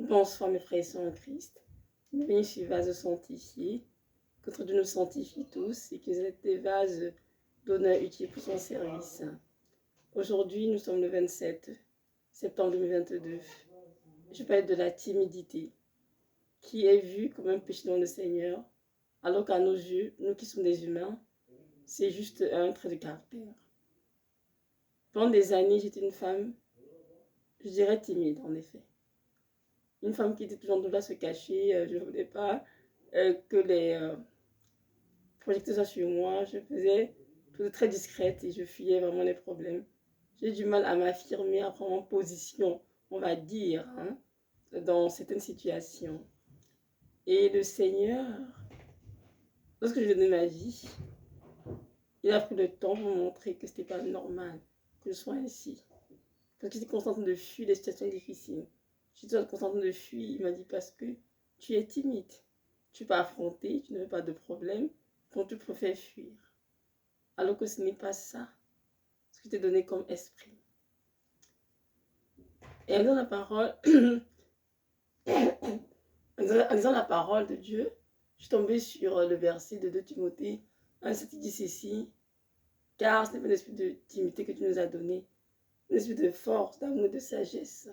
Bonsoir mes frères et sœurs en Christ. Bienvenue sur Vase sanctifié. Que notre Dieu nous sanctifie tous et qu'ils aient des vases d'honneur utiles pour son service. Aujourd'hui, nous sommes le 27 septembre 2022. Je parle de la timidité, qui est vue comme un péché dans le Seigneur, alors qu'à nos yeux, nous qui sommes des humains, c'est juste un trait de caractère. Pendant des années, j'étais une femme, je dirais timide en effet. Une femme qui était toujours là se cacher, je ne voulais pas que les projecteurs soient sur moi, je faisais tout très discrète et je fuyais vraiment les problèmes. J'ai du mal à m'affirmer, à prendre en position, on va dire, dans certaines situations. Et le Seigneur, lorsque je donnais ma vie, il a pris le temps pour me montrer que ce n'était pas normal que je sois ainsi. Parce que j'étais constante de fuir les situations difficiles. J'étais constante de fuir, il m'a dit parce que tu es timide. Tu ne peux pas affronter, tu ne veux pas de problème, donc tu préfères fuir. Alors que ce n'est pas ça, ce que je t'ai donné comme esprit. Et en disant la parole, en disant la parole de Dieu, je suis tombée sur le verset de 2 Timothée 1,7 qui dit ceci, car ce n'est pas l'esprit de timidité que tu nous as donné, l'esprit de force, d'amour et de sagesse.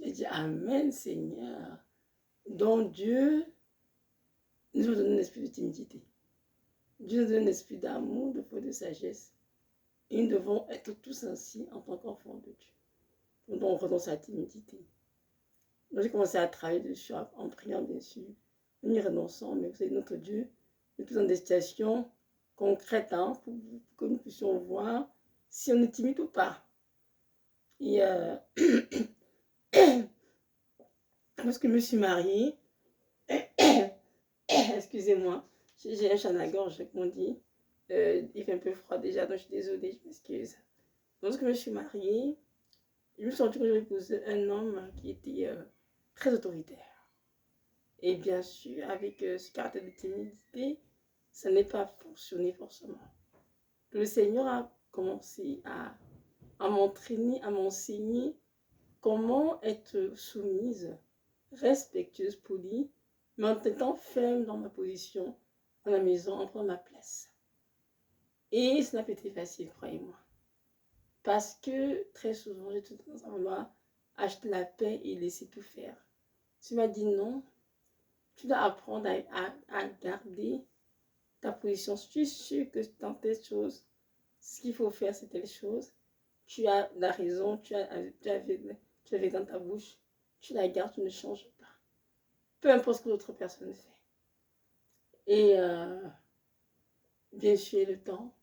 J'ai dit Amen Seigneur. Donc Dieu nous a donné un esprit de timidité. Dieu nous donne un esprit d'amour, de foi et de sagesse. Et nous devons être tous ainsi en tant qu'enfants de Dieu. Donc on renonce à la timidité. Donc j'ai commencé à travailler dessus en priant bien sûr. Nous y renonçons, mais vous savez, notre Dieu, nous sommes dans des situations concrètes pour que nous puissions voir si on est timide ou pas. Et lorsque je me suis mariée, excusez-moi, j'ai un chat à la gorge, comme on dit. Il fait un peu froid déjà, donc je suis désolée, je m'excuse. Lorsque je me suis mariée, je me suis rendu compte que j'avais épousé un homme qui était très autoritaire. Et bien sûr, avec ce caractère de timidité, ça n'est pas fonctionné forcément. Le Seigneur a commencé à m'entraîner, à m'enseigner comment être soumise, respectueuse, polie, mais en étant ferme dans ma position, dans la maison, en prenant ma place. Et ça n'a pas été facile, croyez-moi. Parce que très souvent, j'ai tout tendance à vouloir acheter la paix et laisser tout faire. Tu m'as dit non, tu dois apprendre à garder ta position. Si tu es sûr que dans telle chose, ce qu'il faut faire, c'est telle chose, tu as la raison, tu avais dans ta bouche, tu la gardes, tu ne changes pas. Peu importe ce que l'autre personne fait. Et bien sûr, le temps,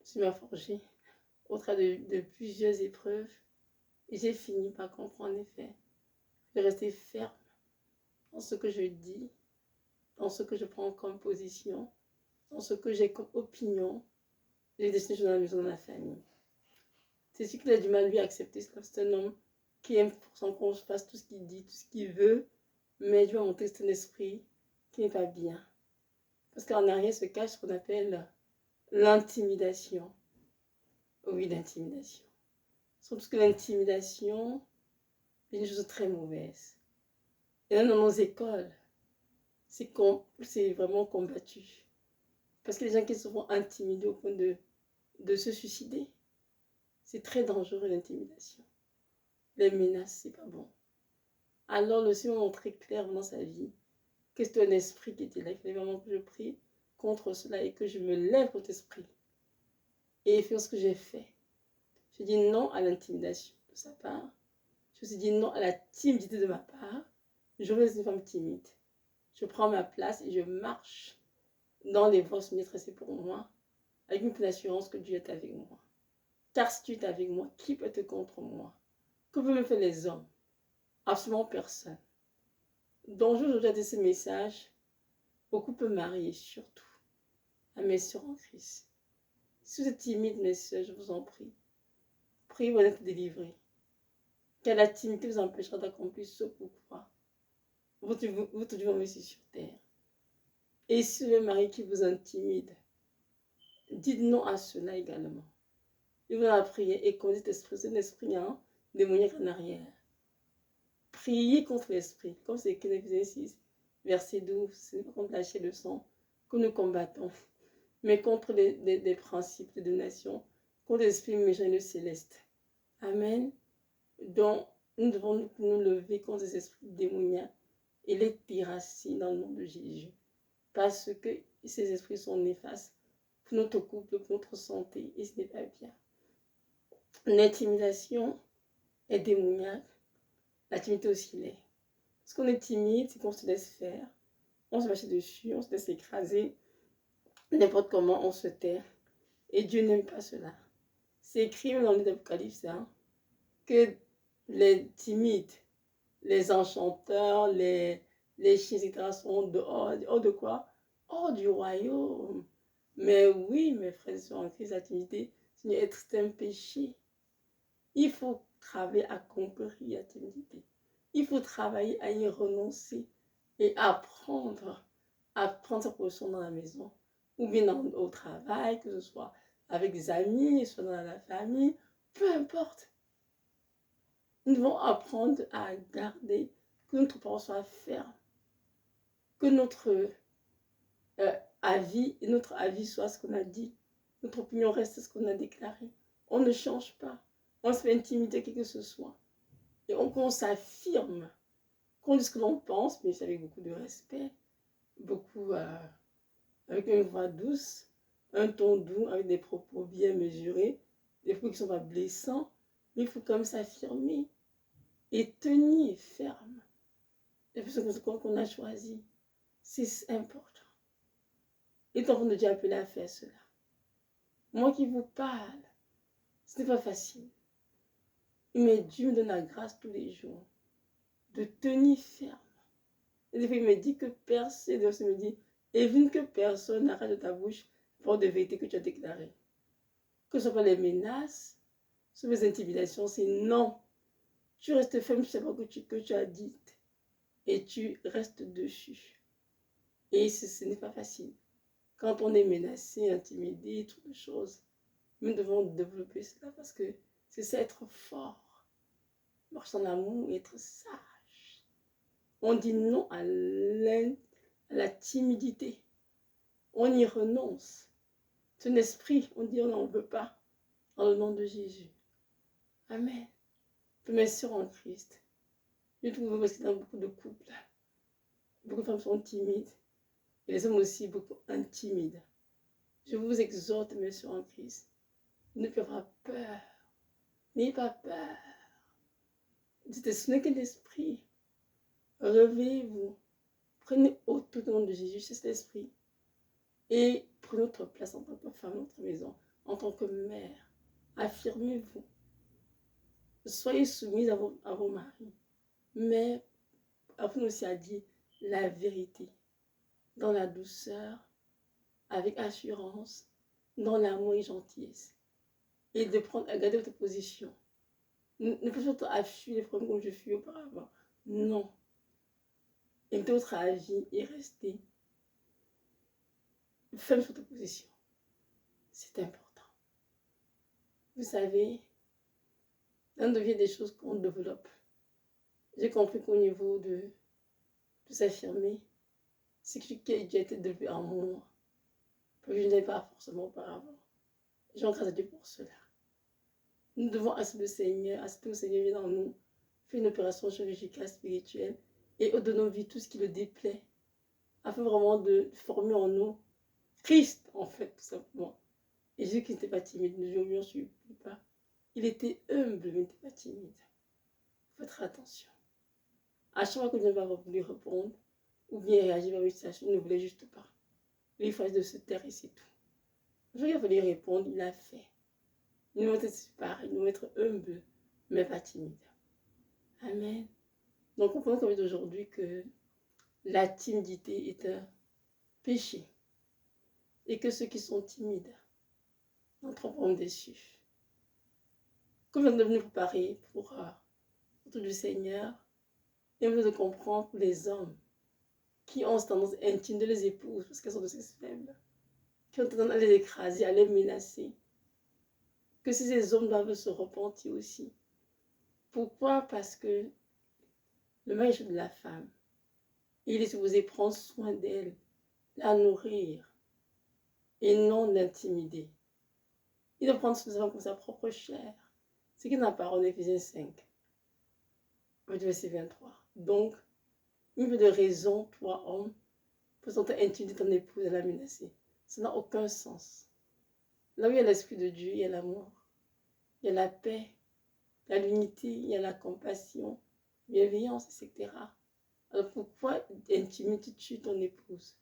tu m'as forgé au travers de plusieurs épreuves. Et j'ai fini par comprendre en effet de rester ferme dans ce que je dis, dans ce que je prends comme position, dans ce que j'ai comme opinion. J'ai décidé de dans la maison de la famille. C'est sûr qu'il a du mal lui à accepter. C'est un homme qui aime pour son qu'on fasse tout ce qu'il dit, tout ce qu'il veut, mais Dieu a montré que c'est un esprit qui n'est pas bien. Parce qu'en arrière se cache ce qu'on appelle l'intimidation. Oui, l'intimidation. Surtout que l'intimidation est une chose très mauvaise. Et là, dans nos écoles, c'est vraiment combattu. Parce que les gens qui se font intimider au point de se suicider, c'est très dangereux l'intimidation. Les menaces, c'est pas bon. Alors le Seigneur montre très clair dans sa vie que c'était un esprit qui était là. Il fallait vraiment que je prie contre cela et que je me lève contre l'esprit. Et faire ce que j'ai fait. J'ai dit non à l'intimidation de sa part. Je me suis dit non à la timidité de ma part. Je reste une femme timide. Je prends ma place et je marche dans les voies tracées pour moi, avec une pleine assurance que Dieu est avec moi. Car si tu es avec moi, qui peut être contre moi? Que peuvent me faire les hommes? Absolument personne. Donc, je vous ai ce message aux couples mariés, surtout à mes soeurs en Christ. Si vous êtes timide, mes soeurs, je vous en prie, priez pour être délivrés. Car la timidité vous empêchera d'accomplir ce pourquoi votre Dieu va ici sur terre. Et si vous avez un mari qui vous intimide, dites non à cela également. Il va la prier et qu'on dit esprit, c'est un esprit démoniaque en arrière. prier contre l'esprit, comme c'est écrit dans Éphésiens 6, verset 12. Ce n'est pas contre la chair et le sang que nous combattons, mais contre des principes de nation, contre l'esprit méchant et le céleste. Amen. Donc, nous devons nous lever contre ces esprits démoniaques et les déraciner dans le nom de Jésus. Parce que ces esprits sont néfastes pour notre couple, pour notre santé, et ce n'est pas bien. L'intimidation est démoniaque, la timidité aussi l'est. Parce qu'on est timide, c'est qu'on se laisse faire, on se lâche dessus, on se laisse écraser, n'importe comment, on se tait. Et Dieu n'aime pas cela. C'est écrit dans le livre d'Apocalypse que les timides, les enchanteurs, les chiens, etc. sont dehors. Hors de quoi? Hors du royaume. Mais oui, mes frères et sœurs en Christ, la timidité, c'est un péché. Il faut travailler à conquérir la timidité. Il faut travailler à y renoncer et apprendre à prendre sa position dans la maison ou bien au travail, que ce soit avec des amis, soit dans la famille, peu importe. Nous devons apprendre à garder que notre parole soit ferme, que notre avis soit ce qu'on a dit, notre opinion reste ce qu'on a déclaré. On ne change pas, on se fait intimider quelque que ce soit. Et qu'on s'affirme, qu'on dise ce que l'on pense, mais avec beaucoup de respect, beaucoup avec une voix douce, un ton doux, avec des propos bien mesurés, des propos qui ne sont pas blessants, mais il faut quand même s'affirmer et tenir ferme. Et puis ce qu'on a choisi, c'est important. Et l'enfant de Dieu est appelé à faire cela. Moi qui vous parle, ce n'est pas facile. Mais Dieu me donne la grâce tous les jours de tenir ferme. Et des fois, il me dit que personne, me dit, évite que personne n'arrête de ta bouche pour de vérité que tu as déclarées. Que ce soit pas les menaces, ce soit les intimidations, c'est non. Tu restes ferme, je sais pas que tu as dit. Et tu restes dessus. Et ce n'est pas facile. Quand on est menacé, intimidé, toutes les choses, nous devons développer cela parce que c'est ça être fort. Marcher en amour et être sage. On dit non à la timidité. On y renonce. C'est un esprit, on dit on n'en veut pas. Dans le nom de Jésus. Amen. Mes sœurs en Christ. Je trouve parce que dans beaucoup de couples, beaucoup de femmes sont timides. Et les hommes aussi beaucoup intimides. Je vous exhorte, mes sœurs en Christ. Ne faites pas peur. N'ayez pas peur. Dites, ce n'est qu'un esprit. Réveillez-vous. Prenez au nom de Jésus, c'est cet esprit. Et prenez notre place en tant que femme dans notre maison, en tant que mère. Affirmez-vous. Soyez soumise à vos maris. Mais apprenez aussi à dire la vérité. Dans la douceur, avec assurance, dans l'amour et gentillesse. Et de prendre à garder votre position. Ne pas être à fuir les problèmes comme je fuis auparavant. Non. Évitez votre avis et restez ferme sur votre position. C'est important. Vous savez, l'un devient des choses qu'on développe. J'ai compris qu'au niveau de s'affirmer, c'est quelque chose qui a déjà été développé en moi. Que je n'avais pas forcément auparavant. J'ai grâce à Dieu pour cela. Nous devons accepter le Seigneur, accepter le Seigneur vient dans nous, faire une opération chirurgicale spirituelle et de nos vies tout ce qui le déplaît, afin vraiment de former en nous Christ, en fait, tout simplement. Et Jésus qui n'était pas timide, ne lui en supplie pas. Il était humble, mais il n'était pas timide. Faites attention. À chaque fois que Dieu va lui répondre, ou bien réagir à une situation, il ne voulait juste pas. Il fallait de se taire et c'est tout. Je il a fallu répondre, il l'a fait. Il nous être pareil, il nous être humble, mais pas timide. Amen. Donc, on comprend aujourd'hui que la timidité est un péché. Et que ceux qui sont timides n'entreront déçus. Comme je viens de venir préparer pour autour du Seigneur, et vous de comprendre pour les hommes qui ont cette tendance intime de les épouses parce qu'elles sont de sexe faible, qui ont tendance à les écraser, à les menacer, que ces hommes doivent se repentir aussi. Pourquoi? Parce que Le mari est celui de la femme. Il est supposé prendre soin d'elle, la nourrir, et non l'intimider. Il doit prendre soin de comme sa propre chair. Ce qu'il n'a pas en Éphésiens 5, verset 23. Donc, il n'y a pas de raison, toi, homme, pour intimider ton épouse et la menacer. Ça n'a aucun sens. Là où il y a l'Esprit de Dieu, il y a l'amour, il y a la paix, il y a l'unité, il y a la compassion, bienveillance, etc. Alors pourquoi intimides-tu ton épouse?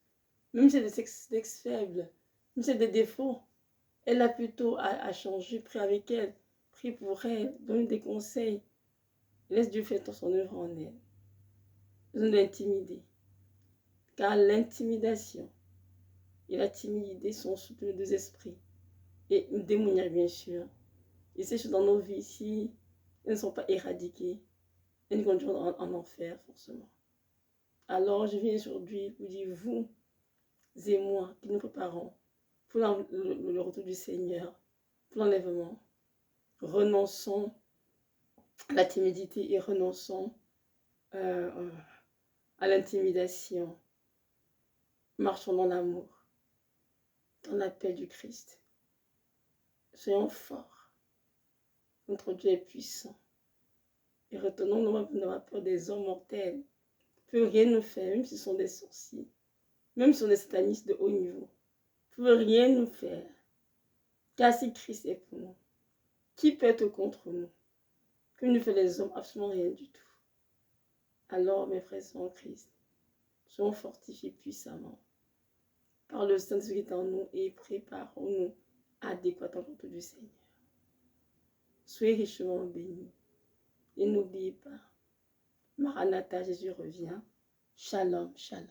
Même si elle est sexe faible, même si elle a des défauts, elle a plutôt à changer, prie avec elle, prie pour elle, donne des conseils. Laisse Dieu faire son œuvre en elle. Besoin d'intimider. Car l'intimidation et la timidité sont soutenues deux esprits. Et démoniaques, bien sûr. Et ces choses dans nos vies, si elles ne sont pas éradiquées, elles nous conduisent en enfer, forcément. Alors, je viens aujourd'hui vous dire, vous et moi, qui nous préparons pour le retour du Seigneur, pour l'enlèvement, renonçons à la timidité et renonçons à l'intimidation. Marchons dans l'amour, dans la paix du Christ. Soyons forts. Notre Dieu est puissant. Et retenons dans la peur des hommes mortels. Ne peut rien nous faire, même si ce sont des sorciers, même si ce sont des satanistes de haut niveau. Ne peut rien nous faire. Car si Christ est pour nous, qui peut être contre nous? Que nous fait les hommes? Absolument rien du tout. Alors, mes frères en Christ, soyons fortifiés puissamment par le Saint-Esprit en nous et préparons-nous adéquatement au retour du Seigneur. Soyez richement bénis. Et n'oubliez pas, Maranatha, Jésus revient. Shalom, shalom.